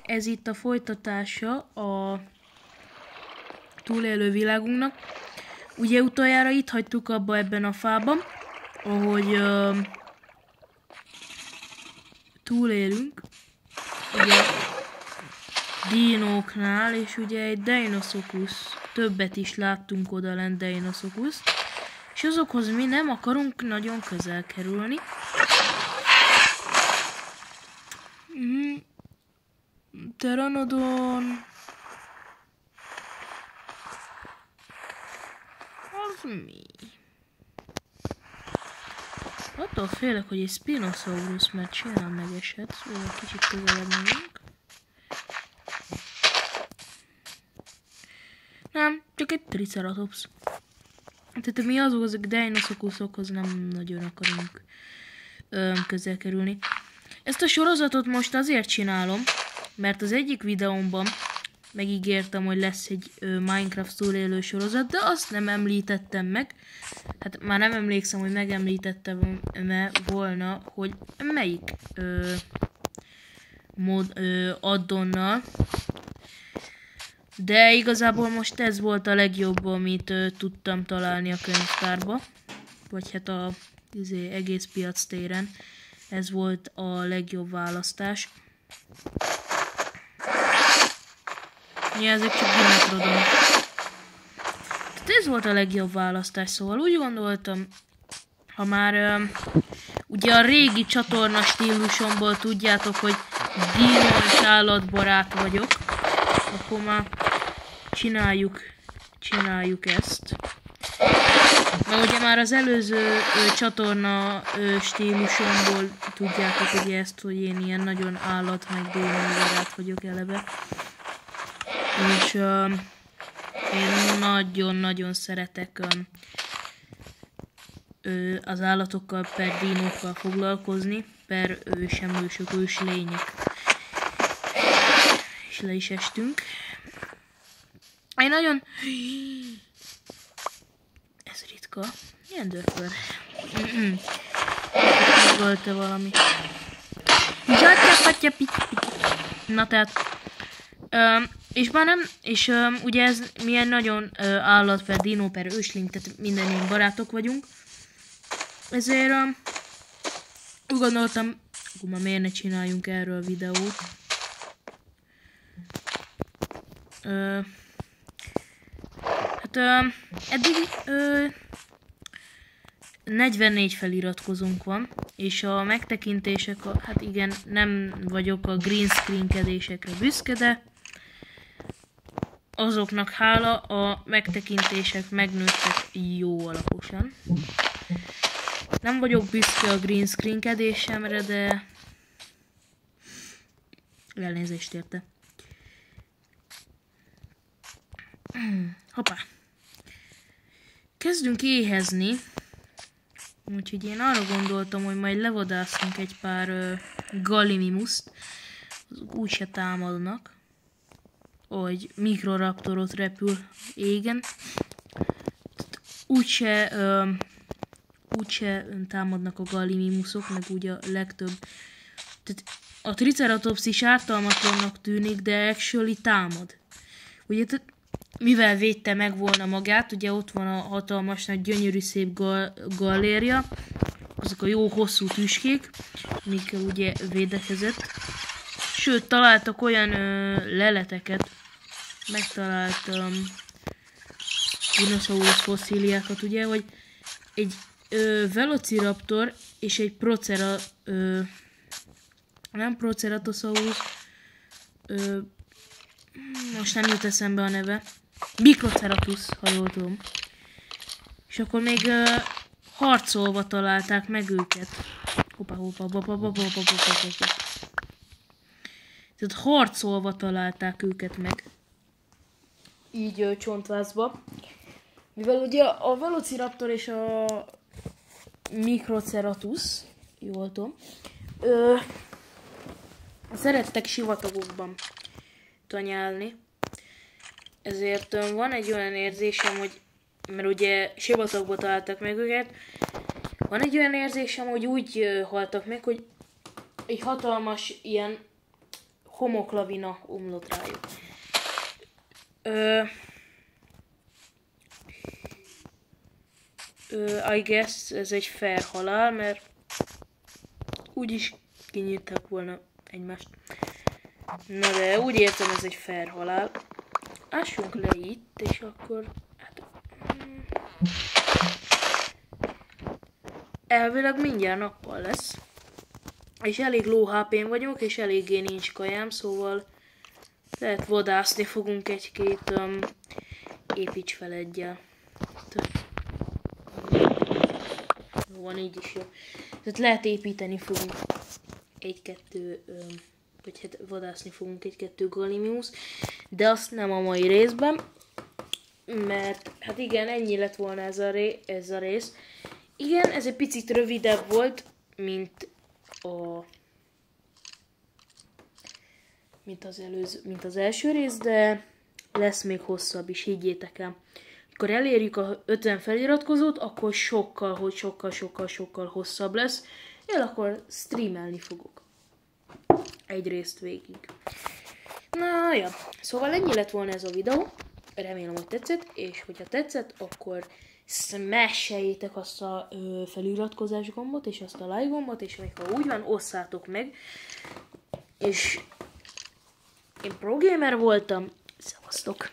ez itt a folytatása a túlélő világunknak. Ugye utoljára itt hagytuk abba ebben a fában, ahogy túlélünk, ugye dinóknál, és ugye egy Deinosuchus, többet is láttunk oda lent Deinosuchust, és azokhoz mi nem akarunk nagyon közel kerülni. Pteranodon... Az mi? Attól félek, hogy egy Spinosaurus, mert simán megesett, szóval kicsit közelebb megyünk. Nem, csak egy Triceratops. Tehát mi azok Deinosuchusokhoz nem nagyon akarunk közel kerülni. Ezt a sorozatot most azért csinálom, mert az egyik videómban megígértem, hogy lesz egy Minecraft túlélő sorozat, de azt nem említettem meg. Hát már nem emlékszem, hogy megemlítettem volna, hogy melyik addonnal. De igazából most ez volt a legjobb, amit tudtam találni a könyvtárba. Vagy hát a egész piac téren. Ez volt a legjobb választás. Ja, ezek csak Dimetrodon. Tehát ez volt a legjobb választás, szóval úgy gondoltam, ha már ugye a régi csatorna stílusomból tudjátok, hogy dino és állatbarát vagyok, akkor már csináljuk ezt. Mert ugye már az előző csatorna stílusomból tudjátok ugye ezt, hogy én ilyen nagyon állat meg dino-barát vagyok eleve. És én nagyon-nagyon szeretek az állatokkal per dinókkal foglalkozni, per ősemlősök, őslények. És le is estünk. Én nagyon... Ez ritka. Milyen dökör? Megölte valami. Na tehát... és már nem, és ugye ez milyen nagyon állat per dino per őslény, tehát minden ilyen barátok vagyunk. Ezért úgy gondoltam, akkor már miért ne csináljunk erről videót. Hát eddig 44 feliratkozónk van, és a megtekintések, hát igen, nem vagyok a green screenkedésekre büszke, de azoknak hála a megtekintések megnőttek jó alaposan. Nem vagyok büszke a green screenkedésemre, de elnézést érte. Hoppá. Kezdünk éhezni. Úgyhogy én arra gondoltam, hogy majd levadászunk egy pár Gallimimuszt. Azok úgyse támadnak. Hogy Mikroraptorot repül égen. Úgyse támadnak a Gallimimusok, meg úgy a legtöbb. Tehát a Triceratops is ártalmatlannak tűnik, de actually támad. Ugye, mivel védte meg volna magát, ugye ott van a hatalmas nagy gyönyörű szép galléria, azok a jó hosszú tüskék, amikkel ugye védekezett. Sőt, találtak olyan leleteket, megtaláltam dinoszaurusz fosszíliákat, ugye, hogy egy Velociraptor és egy nem Proceratosaurus, most nem jut eszembe a neve, Microceratus, ha jól tudom. És akkor még harcolva találták meg őket. Tehát harcolva találták őket meg. Így csontvászba. Mivel ugye a Velociraptor és a Microceratus, jól tudom, szerettek sivatagokban tanyálni. Ezért van egy olyan érzésem, hogy, mert ugye sivatagban találtak meg őket, van egy olyan érzésem, hogy úgy haltak meg, hogy egy hatalmas ilyen homoklavina omlott rájuk. I guess ez egy fair halál, mert úgyis kinyírták volna egymást. Na de úgy értem, ez egy fair halál. Ássunk le itt, és akkor... Hát, elvileg mindjárt nappal lesz. És elég low HP-n vagyok, és eléggé nincs kajám, szóval lehet vadászni fogunk egy-két építs fel egyel. Van így is jó. Tehát lehet építeni fogunk egy-kettő, vagy hát vadászni fogunk egy-kettő Gallimimus, de azt nem a mai részben, mert hát igen, ennyi lett volna ez a rész. Igen, ez egy picit rövidebb volt, mint az első rész, de lesz még hosszabb is, higgyétek el. Amikor elérjük a 50 feliratkozót, akkor sokkal hosszabb lesz. Én akkor streamelni fogok. Egy részt végig. Na ja, szóval ennyi lett volna ez a videó. Remélem, hogy tetszett, és hogyha tetszett, akkor smash-eljétek azt a feliratkozás gombot, és azt a like gombot, és még ha úgy van, osszátok meg. És én pro gamer voltam. Szevasztok!